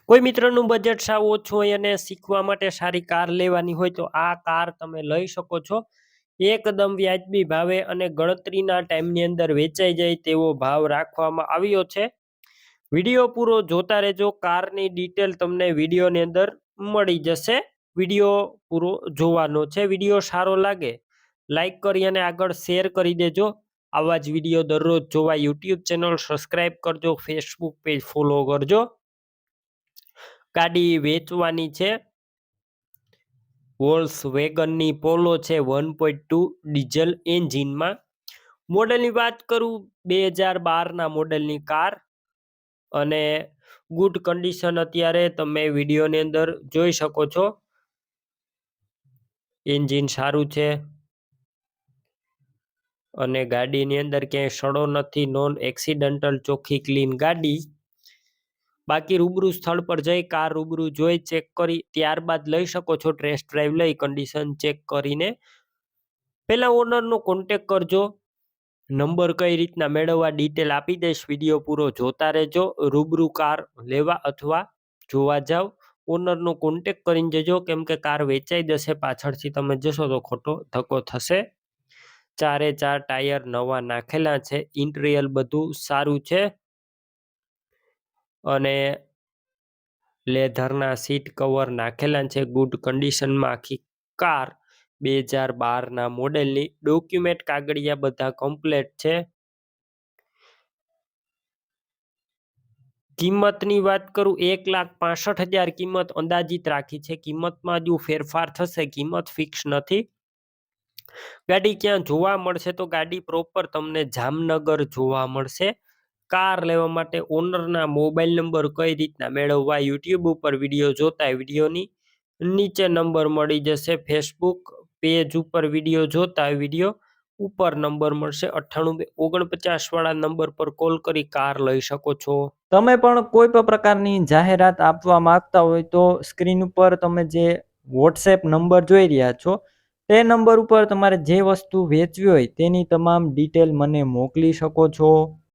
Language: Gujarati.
કોઈ મિત્રનું બજેટ સાવ ઓછું હોય અને શીખવા માટે સારી કાર લેવાની હોય તો આ કાર તમે લઈ શકો છો. એકદમ વ્યાજબી ભાવે અને ગણતરીના ટાઈમની અંદર વેચાઈ જાય તેવો ભાવ રાખવામાં આવ્યો છે. વિડીયો પૂરો જોતા રહેજો. કારની ડિટેલ તમને વિડીયોની અંદર મળી જશે. વિડીયો પૂરો જોવાનો છે. વિડીયો સારો લાગે લાઈક કરી અને આગળ શેર કરી દેજો. આવા જ વિડીયો દરરોજ જોવા યુટ્યુબ ચેનલ સબસ્ક્રાઈબ કરજો, ફેસબુક પેજ ફોલો કરજો. ગાડી વેચવાની છે. વોલ્ક્સવેગનની પોલો છે 1.2 ડીઝલ એન્જિનમાં. મોડેલની વાત કરું 2012ના મોડેલની કાર અને ગુડ કન્ડિશન અત્યારે તમે વિડીયોની અંદર જોઈ શકો છો. એન્જિન સારું છે અને ગાડીની અંદર ક્યાંય સડો નથી. નોન એક્સિડન્ટલ ચોખ્ખી ક્લીન ગાડી. બાકી રૂબરૂ સ્થળ પર જઈ કાર રૂબરૂ જોઈ ચેક કરી ત્યારબાદ લઈ શકો છો. ટેસ્ટ ડ્રાઈવ લઈ કન્ડિશન ચેક કરીને પહેલા ઓનરનો કોન્ટેક કરજો. નંબર કઈ રીતના મેળવવા ડિટેલ આપી દઈશ. વિડીયો પૂરો જોતા રહેજો. રૂબરૂ કાર લેવા અથવા જોવા જાવ ઓનરનો કોન્ટેક કરીને જજો, કેમ કે કાર વેચાઈ જશે. પાછળથી તમે જશો તો ખોટો ધક્કો થશે. 4 ટાયર નવા નાખેલા છે. ઇન્ટિરિયર બધું સારું છે અને લેધરના સીટ કવર નાખેલા છે. ગુડ કન્ડિશનમાં આખી કાર 2012ના મોડેલની. ડોક્યુમેન્ટ કાગળિયા બધા કમ્પ્લેટ છે. કિંમતની વાત કરું 1,65,000 કિંમત અંદાજિત રાખી છે. કિંમતમાં હજુ ફેરફાર થશે, કિંમત ફિક્સ નથી. ગાડી ક્યાં જોવા મળશે તો ગાડી પ્રોપર તમને જામનગર જોવા મળશે. કાર લેવા માટે ઓનરના મોબાઈલ નંબર કઈ રીતના મેળવવા યુટ્યુબ ઉપર વિડીયો જોતા વિડીયોની નીચે નંબર મળી જશે. ફેસબુક પેજ ઉપર વિડીયો જોતા વિડીયો ઉપર નંબર મળશે. 9849 વાળા નંબર પર કોલ કરી કાર લઈ શકો છો. તમે પણ કોઈ પણ પ્રકારની જાહેરાત આપવા માંગતા હોય તો સ્ક્રીન ઉપર તમે જે વોટ્સએપ નંબર જોઈ રહ્યા છો તે નંબર ઉપર તમારે જે વસ્તુ વેચવી હોય તેની તમામ ડિટેલ મને મોકલી શકો છો.